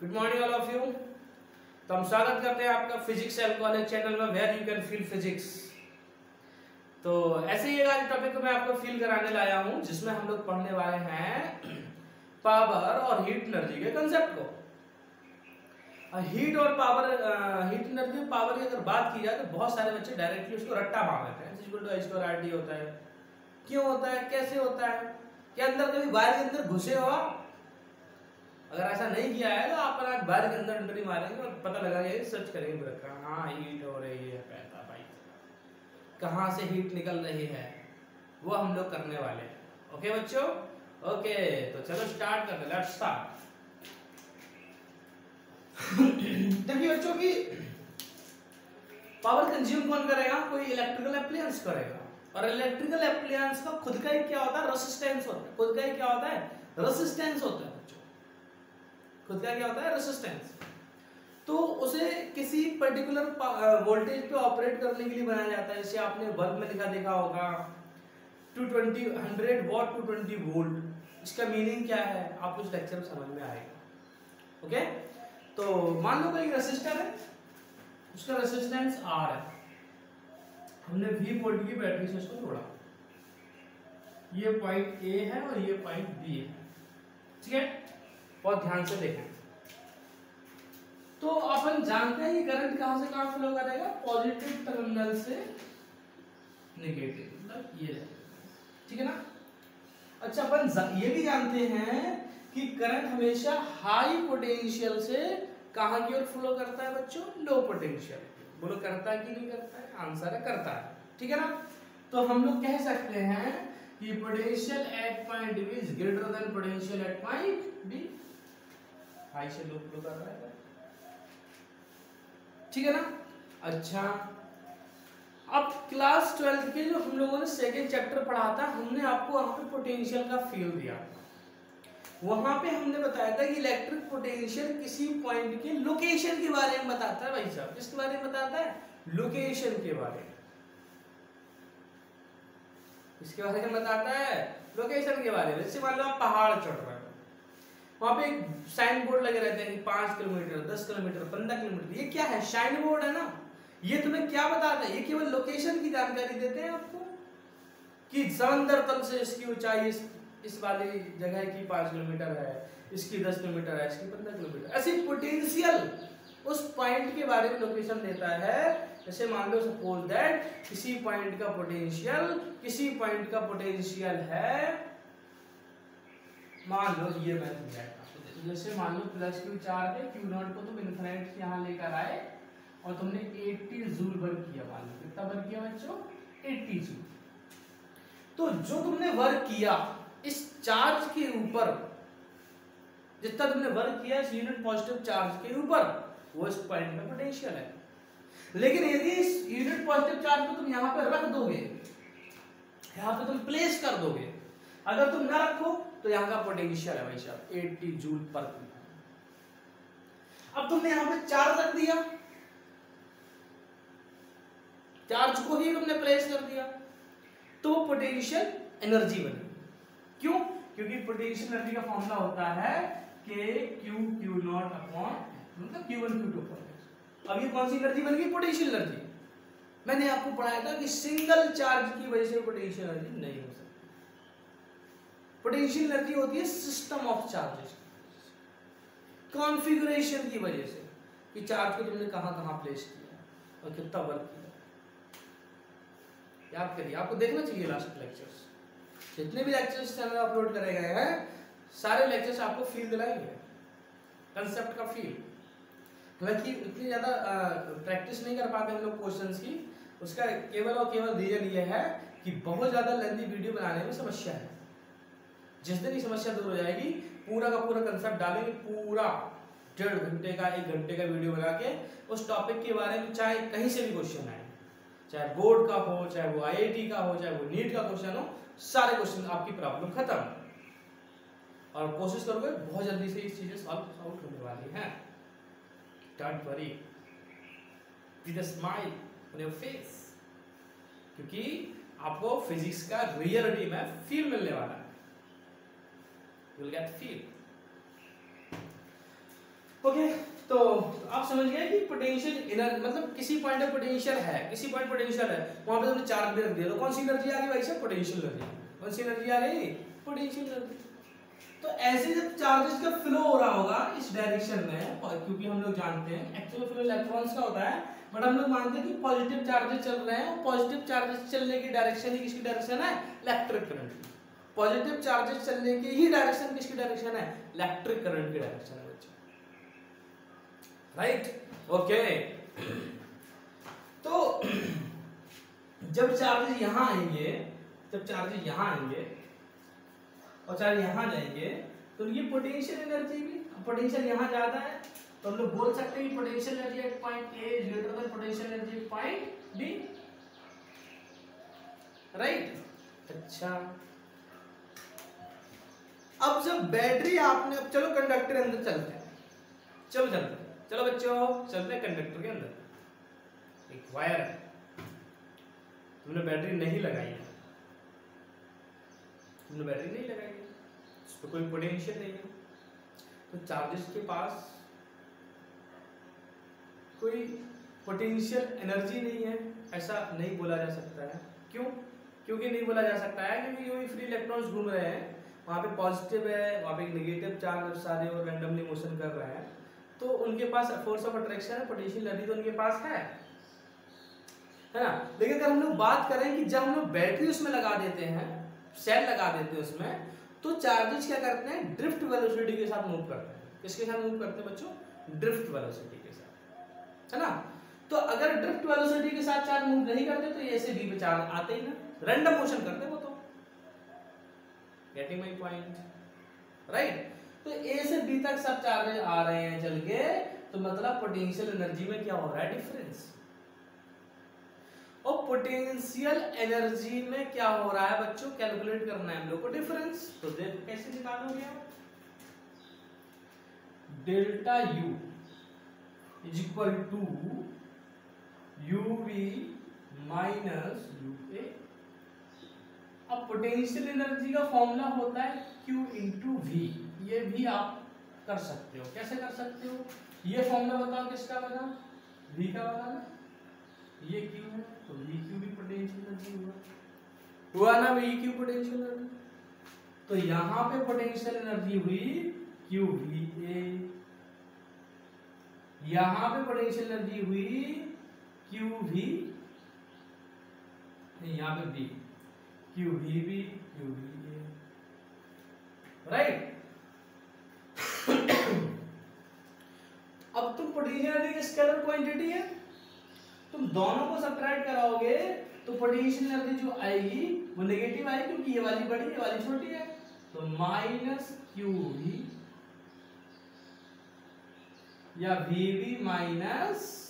Good morning all of you. तो हम स्वागत करते हैं आपका फिजिक्स एल कॉलेज चैनल में, where you can feel physics. तो ऐसे ही एक आज टॉपिक को मैं आपको फील कराने लाया हूं, जिसमें हम लोग पढ़ने वाले हैं पावर और हीट एनर्जी के कंसेप्ट को। हीट और पावर, हीट एनर्जी पावर की अगर बात की जाए तो बहुत सारे बच्चे डायरेक्टली उसको रट्टा मार लेते हैं। H2RT होता है, क्यों होता है, कैसे होता है, क्या अंदर कभी वायर के अंदर घुसे हो आप? अगर ऐसा नहीं किया है तो आप आज वायर के अंदर एंट्री मारेंगे और पता लगाएंगे, सर्च करेंगे पूरा कहाँ हीट हो रही है, पैसा भाई कहाँ से हीट निकल रही है, वो हम लोग करने वाले हैं। ओके बच्चों, ओके तो चलो स्टार्ट करते हैं। Let's start. देखिए बच्चों की पावर कंज्यूम कौन करेगा? कोई इलेक्ट्रिकल एप्लायंस करेगा, और इलेक्ट्रिकल एप्लायंस का खुद का ही क्या होता है? रेजिस्टेंस होता है। खुद का ही क्या होता है? रेजिस्टेंस होता है बच्चों। खुद का क्या होता है? रेजिस्टेंस। तो उसे किसी पर्टिकुलर वोल्टेज पे ऑपरेट करने के लिए बनाया जाता है। जैसे आपने बल्ब में लिखा देखा होगा 220 100 वॉट 220 वोल्ट। इसका मीनिंग क्या है आपको इस लेक्चर में समझ में आएगा। ओके, तो मान लो कोई रेसिस्टर है, उसका रेजिस्टेंस R है, हमने V वोल्ट की बैटरी से उसको जोड़ा। ये पॉइंट A है और ये पॉइंट B है, ठीक है? बहुत ध्यान से देखें। तो अपन जानते हैं कि करंट कहां से कहां फ्लो करेगा? पॉजिटिव टर्मिनल से नेगेटिव, मतलब ये, ठीक है ना? अच्छा, अपन ये भी जानते हैं कि करंट हमेशा हाई पोटेंशियल से कहां की ओर फ्लो करता है बच्चों? Low potential. बोलो करता है कि नहीं करता है? आंसर है करता है, ठीक है ना? तो हम लोग कह सकते हैं कि potential at point B is greater than potential at point B. High से लो फ्लो कर रहा है, ठीक है ना? अच्छा, अब क्लास 12th के जो हम लोगों ने सेकेंड चैप्टर पढ़ा था, हमने आपको वहां पे पोटेंशियल का फील दिया। वहां पे हमने बताया था कि इलेक्ट्रिक पोटेंशियल किसी पॉइंट के लोकेशन के बारे में बताता है। भाई साहब, किसके बारे में बताता है? लोकेशन के बारे में। इसके बारे में बताता है लोकेशन के बारे में। जैसे मान लो आप पहाड़ चढ़ रहे हो, वहां पे एक साइन बोर्ड लगे रहते हैं कि 5 किलोमीटर 10 किलोमीटर 15 किलोमीटर। ये क्या है? शाइन बोर्ड है ना। ये तुम्हें क्या बताता है? ये केवल लोकेशन की जानकारी देते हैं आपको कि समंदर तल से इसकी ऊंचाई इस वाली जगह की 5 किलोमीटर है, इसकी 10 किलोमीटर है, इसकी 15 किलोमीटर। ऐसी पोटेंशियल उस पॉइंट के बारे में लोकेशन देता है। जैसे मान लो सपोज दैट किसी पॉइंट का पोटेंशियल है, मान लो ये मैं समझाता। जैसे मान लो प्लस क्यू चार्ज है, क्यू नॉट को तुम इनफिनिट यहाँ लेकर आए और तुमने 80 जूल वर्क किया। मान लो कितना वर्क किया बच्चों? 80 जूल। तो जो तुमने वर्क किया इस चार्ज के ऊपर, जितना तुमने वर्क किया इस यूनिट पॉजिटिव चार्ज के ऊपर, वो इस पॉइंट का पोटेंशियल है। लेकिन यदि इस यूनिट पॉजिटिव चार्ज को तुम यहां पे रख दोगे, यहां पे तुम प्लेस कर दोगे, अगर तुम ना रखो तो यहां का पोटेंशियल है भाई साहब 80 जूल पर कूलम। अब तुमने यहां पे चार्ज रख दिया, चार्ज को ही तुमने प्लेस कर दिया, तो पोटेंशियल एनर्जी बनी। क्यों? क्योंकि पोटेंशियल एनर्जी का फॉर्मूला होता है Q नॉट अपॉन मतलब Q1 Q2 अपॉन। अब ये कौन सी एनर्जी बन गई? Potential energy. मैंने आपको पढ़ाया था कि सिंगल चार्ज की वजह से पोटेंशियल एनर्जी नहीं हो सकती। पोटेंशियल एनर्जी होती है सिस्टम ऑफ चार्जेस, कॉन्फ़िगरेशन की वजह से, कि चार्ज को तुमने कहां-कहां प्लेस किया और कितना वर्क किया। याद करिए, आपको देखना चाहिए लास्ट लेक्चर्स। जितने भी लेक्चर्स चैनल अपलोड करे गए हैं, सारे लेक्चर्स आपको फील दिलाएंगे, कंसेप्ट का फील। हालांकि इतनी ज्यादा प्रैक्टिस नहीं कर पाते हम लोग क्वेश्चंस की, उसका केवल और केवल रीजन ये है कि बहुत ज्यादा लेंथी वीडियो बनाने में समस्या है। जिस दिन ये समस्या दूर हो जाएगी, पूरा का पूरा कंसेप्ट डालेंगे, पूरा 1.5 घंटे का 1 घंटे का वीडियो बना के उस टॉपिक के बारे में, चाहे कहीं से भी क्वेश्चन आए, चाहे बोर्ड का हो, चाहे वो IIT का हो, चाहे वो नीट का क्वेश्चन हो, सारे क्वेश्चन आपकी प्रॉब्लम खत्म। और कोशिश करोगे बहुत जल्दी से इस चीजें सॉल्व आउट होने वाली हैं। Don't worry, with a smile on your face, क्योंकि आपको फिजिक्स का रियलिटी में फील मिलने वाला है। You will get feel. Okay, तो आप समझ गए कि पोटेंशियल मतलब किसी पॉइंट पे पोटेंशियल है, किसी पॉइंट पोटेंशियल है, वहां पे तुमने चार्ज भी रख दिया, तो कौन सी एनर्जी आ गई भाई साहब? Potential energy. कौन सी एनर्जी आ गई? Potential energy. तो ऐसे जब चार्जेस का फ्लो हो रहा होगा इस डायरेक्शन में, क्योंकि हम लोग जानते हैं एक्चुअल फ्लो इलेक्ट्रॉन्स का होता है, बट हम लोग मानते हैं कि पॉजिटिव चार्जेस चल रहे हैं, पॉजिटिव चार्जेस चलने की डायरेक्शन ही किसकी डायरेक्शन है? Electric current. पॉजिटिव चार्जेस चलने की ही डायरेक्शन किसकी डायरेक्शन है? इलेक्ट्रिक करंट की डायरेक्शन है बच्चों, राइट? ओके, तो जब चार्जेस यहां आएंगे, जब चार्जेस यहां आएंगे और चार्ज यहां जाएंगे, तो ये पोटेंशियल एनर्जी भी, पोटेंशियल यहां ज्यादा है, तो हम लोग बोल सकते हैं कि potential energy at point A is greater than potential energy at point B, right? अच्छा, अब जब बैटरी आपने, चलो कंडक्टर के अंदर चलते हैं, चलो चलते हैं, चलो बच्चों चलते हैं कंडक्टर के अंदर। एक वायर है, तुमने बैटरी नहीं लगाई है, तुमने बैटरी नहीं लगाई है, उस पर कोई पोटेंशियल नहीं है, तो चार्जेस के पास कोई पोटेंशियल एनर्जी नहीं है, ऐसा नहीं बोला जा सकता है। क्यों? क्योंकि नहीं बोला जा सकता है क्योंकि जो फ्री इलेक्ट्रॉन्स घूम रहे हैं, वहाँ पे पॉजिटिव है, वहाँ पे नेगेटिव चार्ज सारे और रैंडमली मोशन कर रहे हैं, तो उनके पास फोर्स ऑफ अट्रैक्शन है, पोटेंशियल एनर्जी तो उनके पास है ना? लेकिन अगर हम लोग बात करें कि जब हम लोग बैटरी उसमें लगा देते हैं, सेल लगा देते हैं उसमें, तो चार्जेस क्या करते हैं? ड्रिफ्ट वेलोसिटी के साथ मूव करते हैं। किसके साथ मूव करते हैं बच्चों? ड्रिफ्ट वेलोसिटी के साथ, है ना? तो अगर ड्रिफ्ट वेलोसिटी के साथ चार्ज मूव नहीं करते तो ए से बी पे चार्ज आते ही ना, रैंडम मोशन करते वो तो। Getting my point, right? तो ए से बी तक सब चार्जेस आ रहे हैं चल के, तो मतलब पोटेंशियल एनर्जी में क्या हो रहा है? डिफरेंस। और पोटेंशियल एनर्जी में क्या हो रहा है बच्चों? कैलकुलेट करना है हम लोग को डिफरेंस। तो देखो कैसे निकालोगे आप? Delta U is equal to UV minus UA. अब पोटेंशियल एनर्जी का फॉर्मूला होता है Q इंटू वी, ये भी आप कर सकते हो। कैसे कर सकते हो? ये फॉर्मूला बताओ किसका बना? V का बना ना, ये Q है, तो VQ भी पोटेंशियल एनर्जी हुआ ना, VQ पोटेंशियल एनर्जी। तो यहां पे पोटेंशियल एनर्जी हुई QVA, यहां पे पोटेंशियल एनर्जी हुई QV, यहां पे B, QVB, QVA, राइट? अब तुम पोटेंशियल एनर्जी की स्केलर क्वांटिटी है, तुम दोनों को सब्ट्रैक्ट कराओगे तो पोटेंशियल एनर्जी जो आएगी वो नेगेटिव आएगी, क्योंकि ये वाली बड़ी ये वाली छोटी है, तो माइनस QV या VB माइनस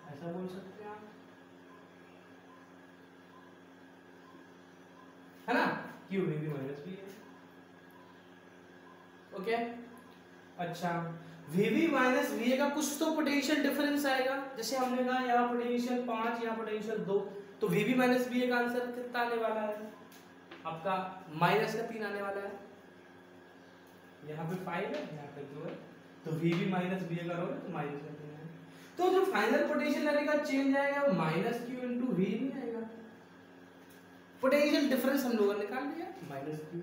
ऐसा बोल सकते हैं आप, है ना? QVB minus VA, okay? अच्छा, VB माइनस VA का कुछ तो पोटेंशियल डिफरेंस आएगा। जैसे हमने कहा यहाँ पोटेंशियल 5, यहाँ पोटेंशियल 2, तो VB माइनस VA का आंसर कितना आने वाला है आपका? माइनस का 3 आने वाला है। यहाँ पे 5 है, यहाँ पे 2 है, तो VB माइनस VA करोगे तो माइनस का 3 है। तो जो फाइनल पोटेंशियल एनर्जी का चेंज आएगा वो माइनस Q इंटू V नहीं आएगा। पोटेंशियल डिफरेंस हम लोगों ने निकाल लिया, माइनस Q,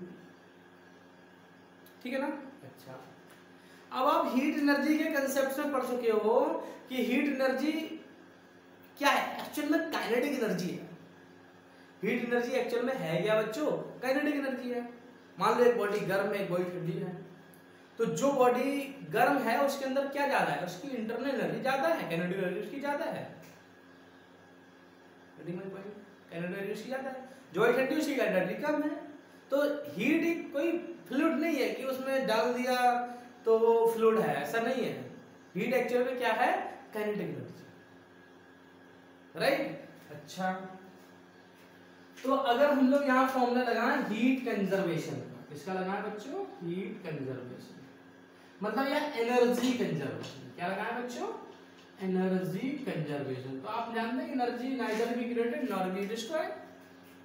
ठीक है ना? अच्छा, अब आप हीट एनर्जी के कंसेप्ट में पढ़ चुके हो कि हीट एनर्जी क्या है? एक्चुअल में काइनेटिक एनर्जी है। हीट एनर्जी एक्चुअल में है क्या बच्चों? काइनेटिक एनर्जी है। मान लो एक बॉडी गर्म है, एक बॉडी ठंडी है, तो जो बॉडी गर्म है उसके अंदर क्या ज्यादा है? उसकी इंटरनल एनर्जी ज्यादा है, काइनेटिक एनर्जी उसकी ज्यादा है। काइनेटिक एनर्जी उसकी ज्यादा है, जो बॉडी ठंडी उसकी एनर्जी कम है। तो हीट एक कोई फ्लूइड नहीं है कि उसमें डाल दिया तो वो फ्लूइड है, ऐसा नहीं है। हीट एक्चुअल में क्या है? Kinetic energy, right? अच्छा, तो अगर हम लोग यहाँ फॉर्मूला लगाएं हीट कंजर्वेशन का, किसका लगाएं बच्चों? हीट कंजर्वेशन, मतलब यह एनर्जी कंजर्वेशन। क्या लगाएं बच्चों? Energy conservation. तो आप जानते हैं energy neither be created nor be destroyed.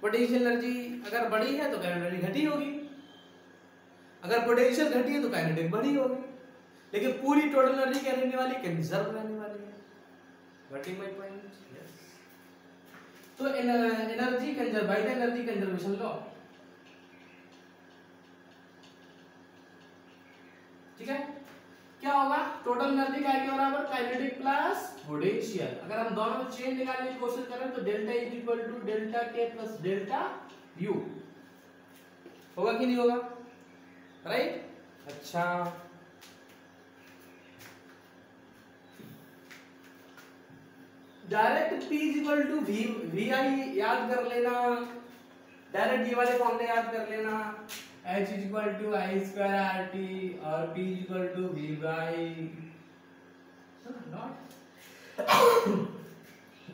Potential energy अगर बड़ी है तो एनर्जी घटी होगी, अगर पोटेंशियल घटी है तो काइनेटिक बढ़ी होगी, लेकिन पूरी टोटल एनर्जी क्या रहने वाली, कंजर्व रहने वाली है। Getting my point? यस। तो energy conserve by the energy conservation law, ठीक है, क्या होगा, टोटल एनर्जी क्या के बराबर, काइनेटिक प्लस पोटेंशियल। अगर हम दोनों चेंज निकालने की कोशिश करें तो delta is equal to delta के प्लस डेल्टा यू, होगा कि नहीं होगा, राइट? अच्छा, direct P is equal to V I याद कर लेना, डायरेक्ट ये वाले फॉर्मूले याद कर लेना, H is equal to I square R T और P is equal to V by,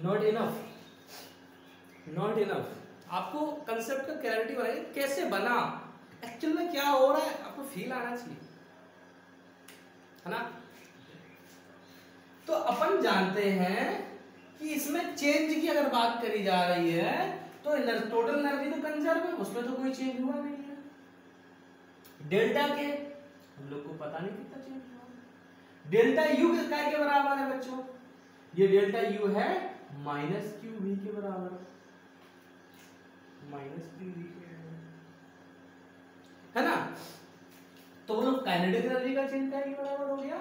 not enough. आपको कंसेप्ट का क्लैरिटी बनाइए, कैसे बना, एक्चुअल में क्या हो रहा है, आपको फील आना चाहिए, है ना? तो अपन जानते हैं कि इसमें चेंज की अगर बात करी जा रही है तो टोटल एनर्जी तो कंजर्व है, उसमें तो कोई चेंज हुआ नहीं है। डेल्टा के हम लोग को पता नहीं कितना चेंज हुआ। डेल्टा यू किसका के बराबर है बच्चों, ये डेल्टा यू है माइनस क्यू वी के बराबर, माइनस क्यू वी के, है ना? तो वो लोग काइनेटिक एनर्जी का चेंज क्या के बराबर हो गया,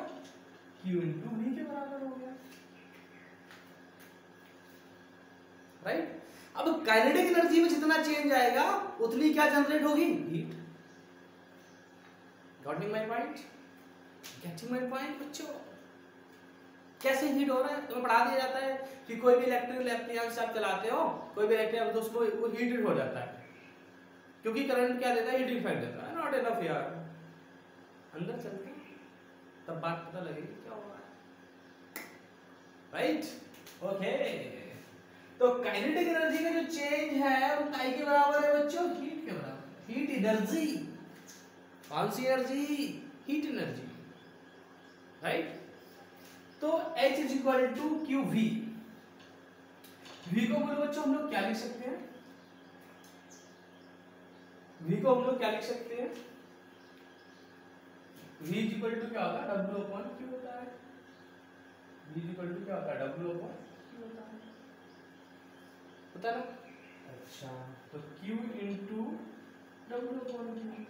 क्यू इंटू वी के बराबर हो गया, राइट? अब काइनेटिक एनर्जी में जितना चेंज आएगा उतनी क्या जनरेट होगी, heat. Getting my point? Getting my point बच्चों? कैसे हीट हो रहा है तुम्हें पढ़ा दिया जाता है कि कोई भी इलेक्ट्रिकल एप्लायंस आप चलाते हो, कोई भी इलेक्ट्रिक तो उसको वो हीटेड हो जाता है, क्योंकि करंट क्या देता है, हीट इफेक्ट देता है। नॉट इनफ यार, अंदर चलते तब बात पता लगेगी क्या हो रहा है, राइट? ओके, तो काइनेटिक एनर्जी का जो चेंज है वो काय के बराबर है बच्चों, हीट के बराबर। हीट एनर्जी, कौन सी एनर्जी, हीट एनर्जी, राइट? तो H is equal to Q V, V को बोलो बच्चों हम लोग क्या लिख सकते हैं, वी को हम लोग क्या लिख सकते हैं, वी इज इक्वल टू क्या होता है, W अपॉन Q होता है, वी इज इक्वल टू क्या होता है, W अपॉन Q होता है, पता ना? अच्छा, तो Q into W upon Q।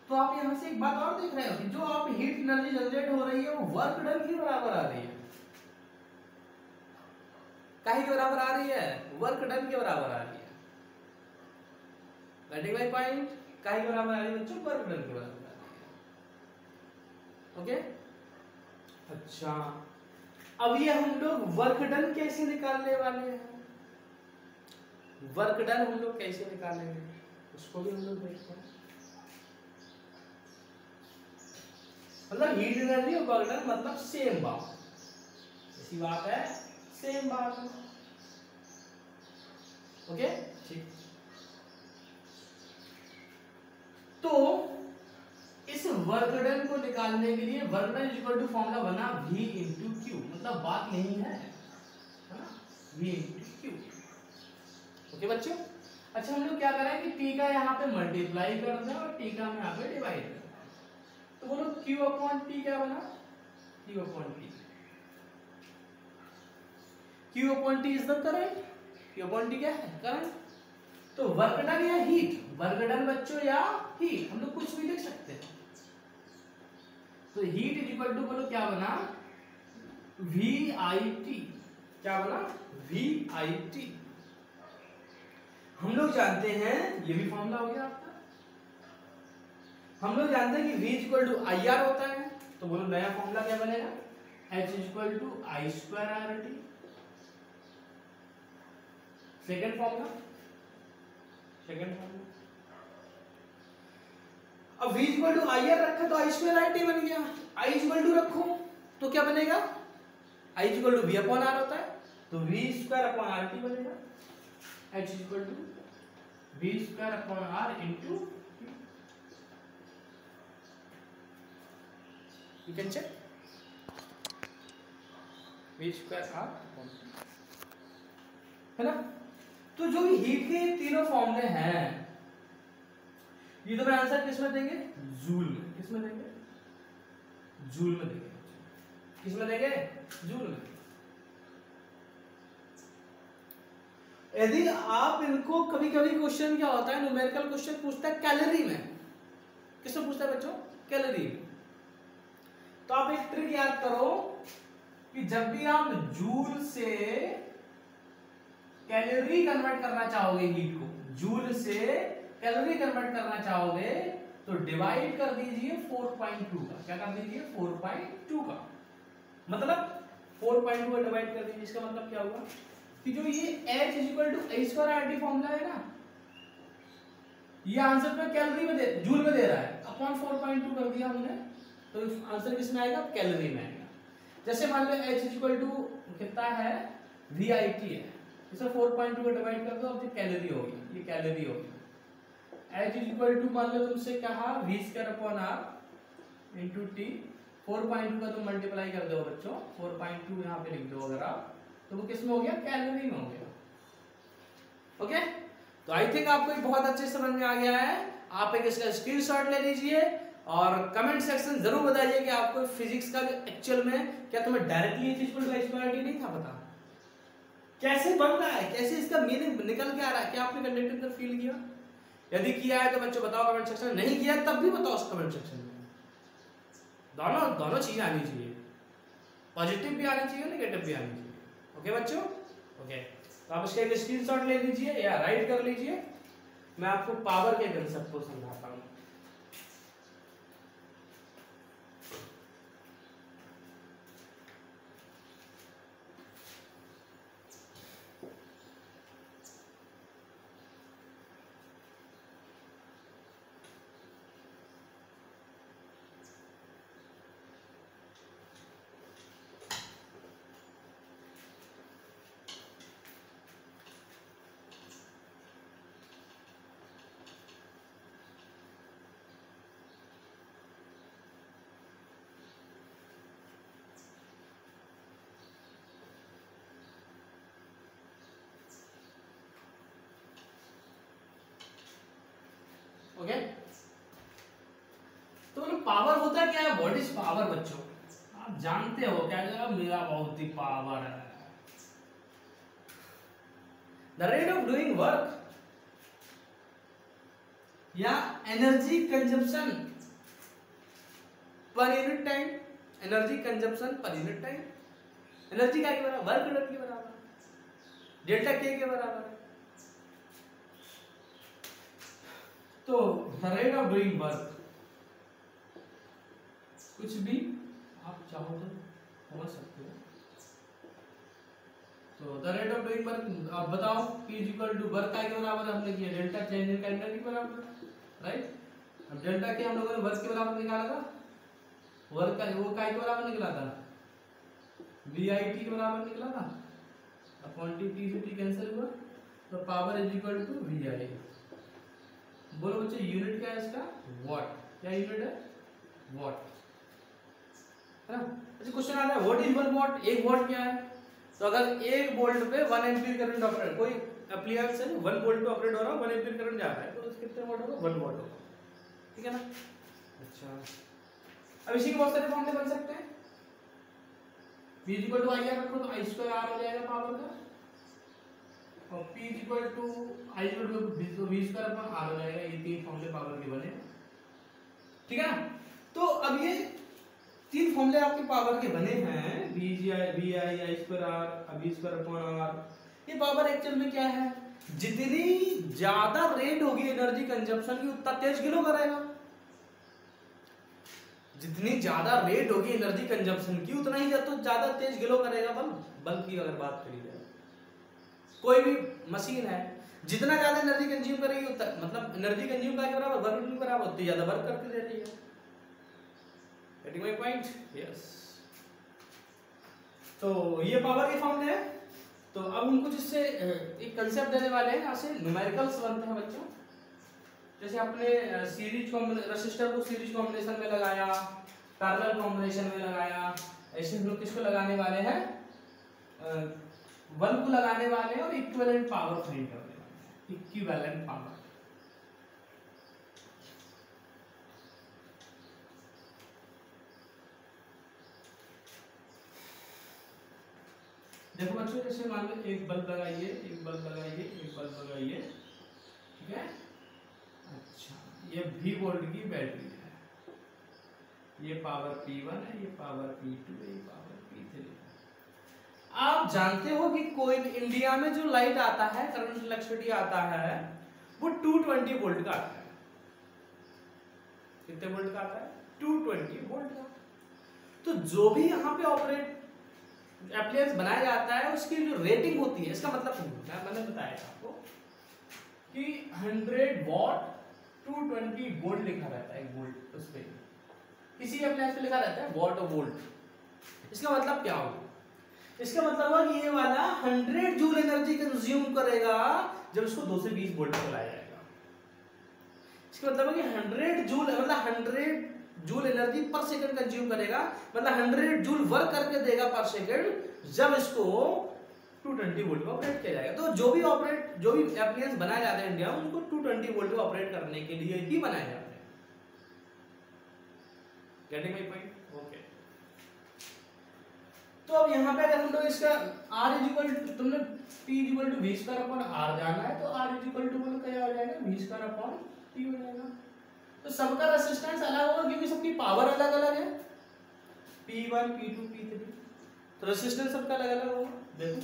तो आप यहां से एक बात और देख रहे हो कि जो आप हीट एनर्जी जनरेट हो रही है वो वर्क डन के बराबर आ रही है, काहे के बराबर आ रही है, वर्क डन के बराबर आ रही है। Getting my point? काहे के बराबर आ रही है बच्चों, वर्क डन के बराबर आ रही है। ओके, अच्छा, अब ये हम लोग वर्क डन कैसे निकालने वाले हैं, वर्क डन हम लोग कैसे निकालेंगे उसको भी हम लोग देखते हैं। मतलब हीट एनर्जी और वर्क डन मतलब सेम बात, ऐसी बात है, सेम बात है। ओके, ठीक। तो इस वर्क डन को निकालने के लिए work done equal to formula बना V इंटू क्यू, मतलब बात यही है ना, V इंटू क्यू। ओके बच्चों, अच्छा हम लोग क्या करें कि T का यहाँ पे मल्टीप्लाई कर दें और T का हम यहाँ पे डिवाइड कर दें, तो बोलो Q अपॉन T क्या बना, Q upon T, Q upon T is the current, Q upon T क्या है, करंट। तो वर्क डन या हीट, वर्क डन बच्चों या हीट, हम लोग कुछ भी लिख सकते हैं। तो हीट इज इक्वल टू बोलो क्या बना, VIT, क्या बना, VIT। हम लोग जानते हैं, ये भी फॉर्मूला हो गया आपका, हम लोग जानते हैं कि V इक्वल टू IR होता है, तो बोलो नया फॉर्मूला क्या बनेगा, H equal to I square RT। Second formula, अब V इक्वल टू IR रखा तो I स्क्वायर RT बन गया, I इक्वल टू रखो तो क्या बनेगा, I equal to V upon R होता है, तो V स्क्वायर अपॉन RT बनेगा, H equal to V square upon R into, you can check V square R upon, है ना? तो जो भी हीट के तीनों फॉर्मूले हैं ये तो मैं आंसर किस में देंगे, जूल में। किस में देंगे, जूल में देंगे। किस में देंगे, जूल में। यदि आप इनको कभी कभी क्वेश्चन क्या होता है, न्यूमेरिकल क्वेश्चन पूछता है कैलोरी में। किसमें पूछता है बच्चों, कैलोरी में। तो आप एक ट्रिक याद करो कि जब भी आप जूल से कैलोरी कन्वर्ट करना चाहोगे, हीट को जूल से कैलोरी कन्वर्ट करना चाहोगे, तो डिवाइड कर दीजिए 4.2 का। क्या कर दीजिए, 4.2 का। मतलब 4.2 का डिवाइड कर दीजिए। इसका मतलब क्या हुआ कि जो ये H = H²RT फॉर्मूला है ना, ये आंसर में कैलोरी में जूल में दे रहा है, अपॉन 4.2 कर दिया हमने, तो आंसर किसमें आएगा, कैलोरी में आएगा। जैसे मान लो H = कितना है, VIT है, इसे 4.2 का डिवाइड कर दो, अब ये कैलोरी होगी, ये कैलोरी होगी। H = मान लो तुमसे कहा V²/R × T, 4.2 का तुम मल्टीप्लाई कर दो बच्चों, 4.2 यहाँ पे लिख दो अगर आप, तो वो किसमें हो गया, कैलोरी में हो गया। ओके, तो आई थिंक आपको बहुत अच्छे समझ में आ गया है। आप एक इसका स्क्रीनशॉट ले लीजिए और कमेंट सेक्शन जरूर बताइए कि आपको फिजिक्स का एक्चुअल में क्या तुम्हें डायरेक्टली H = H²RT नहीं था पता, कैसे बन रहा है, कैसे इसका मीनिंग निकल के आ रहा है, क्या आपने कंडक्टर फील किया? यदि किया है तो बच्चों बताओ कमेंट सेक्शन में, नहीं किया तब भी बताओ कमेंट सेक्शन में। दोनों चीजें आनी चाहिए, पॉजिटिव भी आनी चाहिए, नेगेटिव भी आनी चाहिए। ओके बच्चों, ओके, तो आप इसका एक स्क्रीनशॉट ले लीजिए या राइट कर लीजिए। मैं आपको पावर के कंसेप्ट को समझाता हूं। ओके, तो पावर होता क्या है, व्हाट इज पावर बच्चों, आप जानते हो क्या, मेरा बहुत ही पावर है, the rate of doing work या energy consumption per unit time, energy consumption per unit time. Energy क्या के बराबर, वर्क डन के बराबर, डेल्टा के बराबर है। तो the rate of doing work, कुछ भी आप चाहो तो समझ सकते हो। तो the rate of doing work, आप बताओ, P = वर्क का के बराबर हमने किया, डेल्टा चेंज इन एनर्जी के बराबर, राइट। अब डेल्टा के हम लोगों ने वर्क के बराबर निकाला था, वर्क का वो काय के बराबर निकला था, VIT के बराबर निकला था, अपॉन T, T से T कैंसिल हुआ, तो पावर = VI। बोलो बच्चे यूनिट क्या है इसका, वॉट। क्या यूनिट है, वॉट, है ना। अच्छा क्वेश्चन आता है व्हाट इज 1 वॉट, 1 वॉट क्या है। तो अगर 1 वोल्ट पे 1 एम्पीयर करंट ऑपरेट, कोई एप्लायंस है 1 वोल्ट पे ऑपरेट हो रहा है, 1 एम्पीयर करंट जा रहा है, तो कितने वॉट होगा, 1 वॉट होगा, ठीक है ना। अच्छा, अब इसी के बहुत सारे फॉर्मूले बन सकते हैं। P = IR रखो तो I²R हो जाएगा पावर का, और P = I = V²/R हो जाएगा। ये 3 फॉर्मूले पावर के बने, ठीक है ना। तो अब ये 3 फॉर्मूले आपके पावर के बने हैं, VI, I²R, V²/R। ये पावर एक्चुअल में क्या है, जितनी ज्यादा रेट होगी एनर्जी कंजप्शन की उतना तेज ग्लो करेगा। जितनी ज्यादा रेट होगी एनर्जी कंजप्शन की उतना ही ज्यादा तेज ग्लो करेगा बल्ब की अगर बात करी जाए, कोई भी मशीन है जितना ज्यादा एनर्जी कंज्यूम करेगी मतलब एनर्जी कंज्यूम करने के बराबर वर्क नहीं बराबर उतनी ज्यादा वर्क करती रहती है। Getting my point, yes. तो ये पावर के फॉर्मूले हैं। तो अब हम कुछ इससे एक कंसेप्ट देने वाले हैं, यहाँ से न्यूमेरिकल्स बनते हैं बच्चों। जैसे आपने सीरीज रेसिस्टर को सीरीज कॉम्बिनेशन में लगाया, पैरेलल कॉम्बिनेशन में लगाया, ऐसे हम लोग किसको लगाने वाले हैं, बल्ब को लगाने वाले हैं और इक्विवेलेंट पावर फाइंड करने वाले हैं, इक्विवेलेंट पावर। देखो बच्चों, जैसे मान लो एक बल्ब लगाइए, एक बल्ब लगाइए, एक बल्ब लगाइए, ठीक है। अच्छा, ये V वोल्ट की बैटरी है, ये पावर P1 है, ये पावर P2 है, ये पावर P3 है। आप जानते हो कि कोई इंडिया में जो लाइट आता है, करंट इलेक्ट्रिसिटी आता है, वो 220 वोल्ट का आता है। कितने वोल्ट का आता है? 220 वोल्ट का। तो जो भी यहाँ पे ऑपरेट एप्लायंस बनाया जाता है, उसकी जो रेटिंग होती है, इसका मतलब मैंने बताया आपको कि 100 वॉट 220 वोल्ट लिखा रहता है, वोल्ट उस पे किसी अप्लायंस पे लिखा रहता है वॉट और वोल्ट। इसका मतलब क्या होगा? इसका मतलब है कि ये वाला 100 जूल एनर्जी कंज्यूम करेगा जब इसको 2 से 20 वोल्ट पर लाया जाएगा। इसका मतलब है कि 100 जूल मतलब 100 जूल एनर्जी पर सेकंड कंज्यूम करेगा, मतलब 100 जूल वर्क करके देगा पर सेकंड जब इसको 220 वोल्ट पे ऑपरेट किया जाएगा। तो जो भी एप्लायंस बनाए जाते हैं इंडिया में, उनको 220 वोल्ट पे ऑपरेट करने के लिए ही बनाए जाते हैं। Getting my point? ओके। तो अब यहाँ पे अगर हम लोग इसका R इक्वल टू, तुमने P equal to V² upon R जाना है, तो R इक्वल टू बोलो क्या हो जाएगा? V² अपॉन T हो जाएगा। तो सबका रेजिस्टेंस अलग होगा क्योंकि सबकी पावर अलग अलग है, P1 P2 P3, तो रेजिस्टेंस सबका अलग अलग होगा। देखो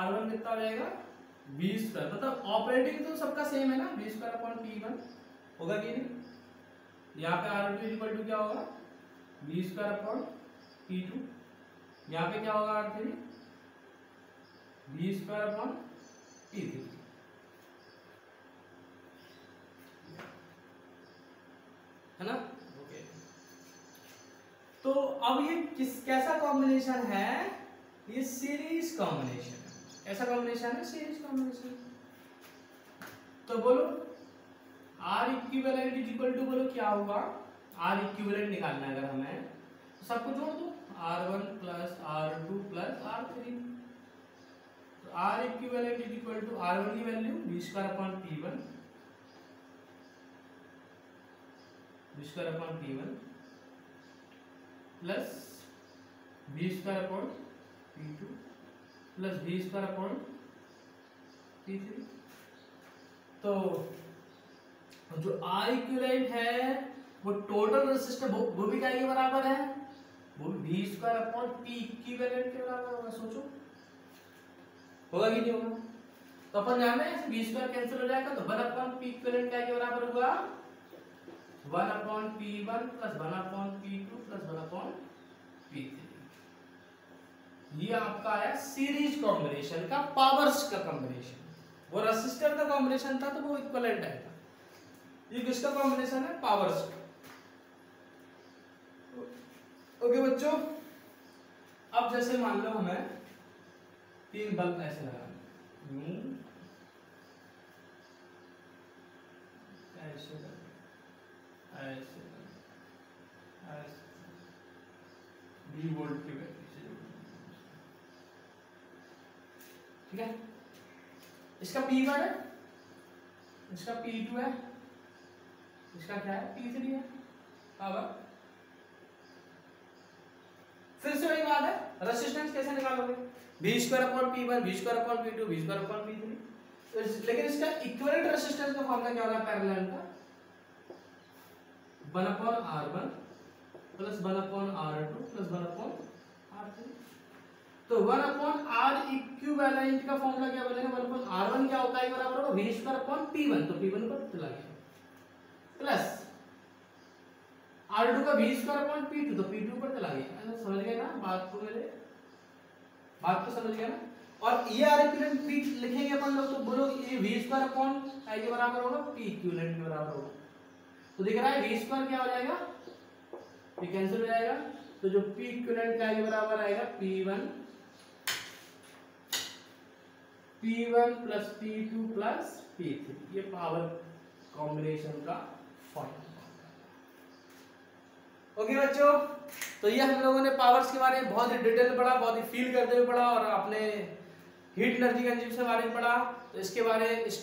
R1 कितना हो जाएगा? V², मतलब ऑपरेटिंग तो सबका सेम है ना, V² अपॉन P1 होगा कि नहीं? यहाँ पे R2 इक्वल टू क्या होगा? V² upon P2। यहाँ पे क्या होगा? R3 V² upon P3। है ना? ओके। तो अब ये कैसा कॉम्बिनेशन है? ये सीरीज कॉम्बिनेशन है। ऐसा कॉम्बिनेशन है सीरीज कॉम्बिनेशन। तो बोलो R equivalent is equal to, बोलो क्या होगा? R इक्विवेलेंट निकालना है अगर हमें, तो सबको जोड़ दो, R1 plus R2 plus R3। तो R equivalent is equal to R1 की value V² upon P1, V² upon P1 plus V² upon P2 plus V² upon P3। तो जो R इक्विवेलेंट है वो टोटल रेजिस्टेंस वो भी क्या के बराबर है? वो भी V² अपॉन P इक्विवेलेंट के बराबर होगा। सोचो होगा कि नहीं होगा? तो अपन जान रहे हैं V² कैंसिल हो जाएगा, तो 1 अपॉन P इक्विवेलेंट क्या के बराबर होगा? 1 upon P1 plus 1 upon P2 plus 1 upon P3। ये आपका आया सीरीज कॉम्बिनेशन का पावर्स का कॉम्बिनेशन। वो रेसिस्टर का कॉम्बिनेशन था तो वो इक्विवेलेंट आएगा। ये किसका कॉम्बिनेशन है? पावर्स का। ओके बच्चों, अब जैसे मान लो हमें 3 बल्ब ऐसे लगाने, ऐसे ऐसे ऐसे V वोल्ट की बैटरी से, ठीक है। इसका P1 है, इसका P2 है, इसका क्या है? P3 है पावर। फिर से वही बात है, रेजिस्टेंस कैसे निकालोगे? V² upon P1, V² upon P2, V² upon P3। लेकिन इसका इक्विवेलेंट रेजिस्टेंस का फॉर्मूला क्या होगा पैरेलल का? 1 upon R1 plus 1 upon R2 plus 1 upon R3। तो 1 अपॉन R इक्विवेलेंट का फॉर्मूला क्या बनेगा? 1 अपॉन R1 क्या होता है? बराबर होगा V² अपॉन P1, तो P1 पर चला गया, प्लस R2 का V² अपॉन P2, तो P2 पर चला गया। समझ गए ना बात को? मेरे बात को समझ गया ना? और ये R इक्विवेलेंट P लिखेंगे अपन लोग, तो बोलो ये V² अपॉन I के बराबर होगा, P इक्विवेलेंट के बराबर होगा। तो दिख रहा है V² क्या हो जाएगा? P कैंसिल हो जाएगा, तो जो P इक्विवेलेंट क्या के बराबर आएगा? P1 plus P2 plus P3। ये पावर कॉम्बिनेशन का फॉर्मूला। ओके बच्चों, तो ये हम लोगों ने पावर्स के बारे में बहुत ही डिटेल में पढ़ा, बहुत ही फील करते हुए पढ़ा, और अपने हीट एनर्जी कंजम्पशन के बारे में पढ़ा। तो इसके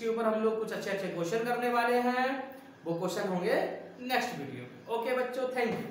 ऊपर हम लोग कुछ अच्छे अच्छे क्वेश्चन करने वाले हैं, वो क्वेश्चन होंगे नेक्स्ट वीडियो में। ओके बच्चों, थैंक यू।